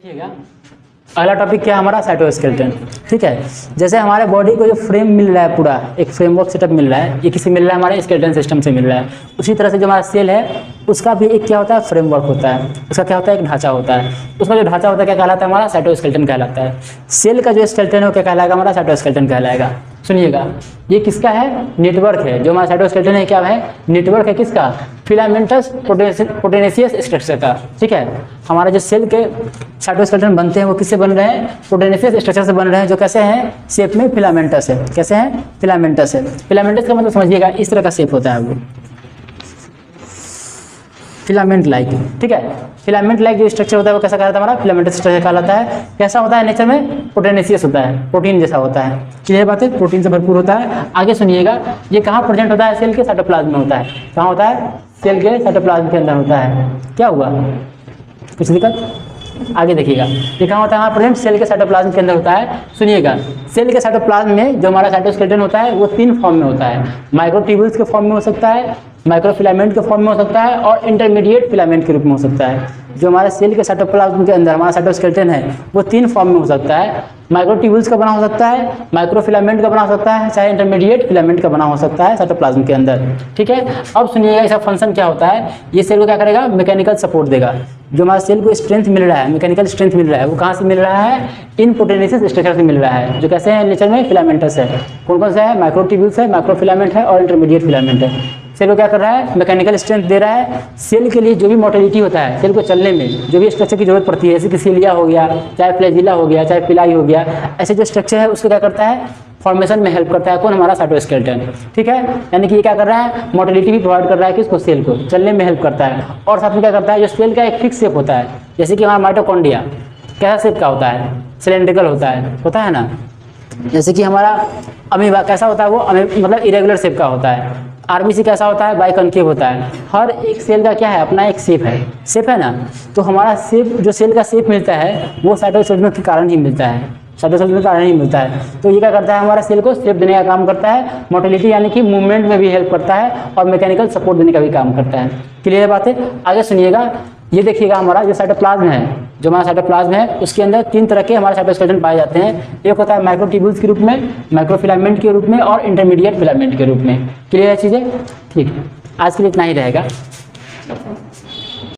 देखिएगा अगला टॉपिक क्या है हमारा साइटोस्केलेटन। ठीक है, जैसे हमारे बॉडी को जो फ्रेम मिल रहा है, पूरा एक फ्रेमवर्क सेटअप मिल रहा है, ये किसी मिल रहा है हमारे स्केलेटन सिस्टम से मिल रहा है। उसी तरह से जो हमारा सेल है उसका भी एक क्या होता है, फ्रेमवर्क होता है। उसका क्या होता है, एक ढांचा होता है। उसका जो ढांचा होता है क्या कहलाता है, हमारा साइटोस्केलेटन कहलाता है। सेल का जो स्केलेटन है वो क्या कहलाएगा, हमारा साइटोस्केलेटन कहलाएगा। सुनिएगा, ये किसका है, नेटवर्क है। जो हमारा साइटोस्केलेटन है क्या है, नेटवर्क है किसका, फिलामेंटस प्रोटीनेशियस स्ट्रक्चर का। ठीक है, हमारे जो सेल के साइटोस्केलेटन बनते हैं वो किससे बन रहे हैं, प्रोटीनेशियस स्ट्रक्चर से बन रहे हैं, जो कैसे हैं, शेप में फिलामेंटस है। कैसे हैं, फिलामेंटस है। फिलामेंटस का मतलब समझिएगा इस तरह का शेप होता है वो, फिलामेंट लाइक। ठीक है, फिलामेंट लाइक जो स्ट्रक्चर होता है वो कैसा कहलाता है, हमारा फिलामेंटस स्ट्रक्चर कहलाता है। कैसा होता है, नेचर में प्रोटीनेशियस होता है, प्रोटीन जैसा होता है। क्लियर बात है, प्रोटीन से भरपूर होता है। आगे सुनिएगा, ये कहाँ प्रेजेंट होता है, सेल के साइटोप्लाज्म में होता है। कहाँ होता है, सेल के साइटोप्लाज्म के अंदर होता है। क्या हुआ, कुछ दिक्कत, आगे देखिएगा, ये कहाँ होता है, हमारा प्रेजेंट सेल के साइटोप्लाज्म के अंदर होता है। सुनिएगा, सेल के साइटोप्लाज्म में जो हमारा साइटोस्केलेटन होता है वो 3 फॉर्म में होता है। माइक्रोट्यूब्यूल्स के फॉर्म में हो सकता है, माइक्रोफिलामेंट के फॉर्म में हो सकता है, और इंटरमीडिएट फिलामेंट के रूप में हो सकता है। जो हमारे सेल के साइटोप्लाज्म के अंदर हमारा साइटोस्केलेटन है वो 3 फॉर्म में हो सकता है। माइक्रोट्यूब्यूल्स का बना हो सकता है, माइक्रोफिलामेंट का बना हो सकता है, चाहे इंटरमीडिएट फिलामेंट का बना हो सकता है साइटोप्लाज्म के अंदर। ठीक है, अब सुनिएगा इसका फंक्शन क्या होता है। ये सेल को क्या करेगा, मैकेनिकल सपोर्ट देगा। जो हमारे सेल को स्ट्रेंथ मिल रहा है, मैकेनिकल स्ट्रेंथ मिल रहा है, वो कहाँ से मिल रहा है, इन प्रोटीनेशियस स्ट्रक्चर से मिल रहा है, जो कैसे है, नेचर में फिलामेंटस है। कौन कौन सा है, माइक्रोट्यूब्यूल्स है, माइक्रोफिलामेंट है, और इंटरमीडिएट फिलामेंट है। सेल को क्या कर रहा है, मैकेनिकल स्ट्रेंथ दे रहा है। सेल के लिए जो भी मोटिलिटी होता है, सेल को चलने में जो भी स्ट्रक्चर की जरूरत पड़ती है, जैसे कि सिलिया हो गया, चाहे फ्लैजिला हो गया, चाहे पिलाई हो गया, ऐसे जो स्ट्रक्चर है उसको क्या करता है, फॉर्मेशन में हेल्प करता है। कौन, हमारा साइटोस्केलेटन। ठीक है, यानी कि ये क्या कर रहा है, मोटिलिटी भी प्रोवाइड कर रहा है किसको, सेल को, चलने में हेल्प करता है। और साथ में क्या करता है, जो सेल का एक फिक्स शेप होता है, जैसे कि हमारा माइटोकॉन्ड्रिया कैसा शेप का होता है, सिलेंड्रिकल होता है ना। जैसे कि हमारा अमीबा कैसा होता है, वो मतलब इरेगुलर शेप का होता है। आरबीसी कैसा होता है, बाइकॉन्केव होता है। हर एक सेल का क्या है, अपना एक शेप है ना। तो हमारा शेप, जो सेल का शेप मिलता है वो साइटोस्केलेटन के कारण ही मिलता है, साइटोस्केलेटन के कारण ही मिलता है। तो ये क्या करता है, हमारा सेल को शेप देने का काम करता है, मोटिलिटी यानी कि मूवमेंट में भी हेल्प करता है, और मैकेनिकल सपोर्ट देने का भी काम करता है। क्लियर बात है, आगे सुनिएगा, ये देखिएगा हमारा जो साइटोप्लाज्म है, जो हमारा साइटोप्लाज्म है उसके अंदर 3 तरह के हमारे साइटोस्केलेटन पाए जाते हैं। एक होता है माइक्रोट्यूब्यूल्स के रूप में, माइक्रोफिलामेंट के रूप में, और इंटरमीडिएट फिलामेंट के रूप में। क्लियर है चीज़ें, ठीक है, आज के लिए इतना ही रहेगा।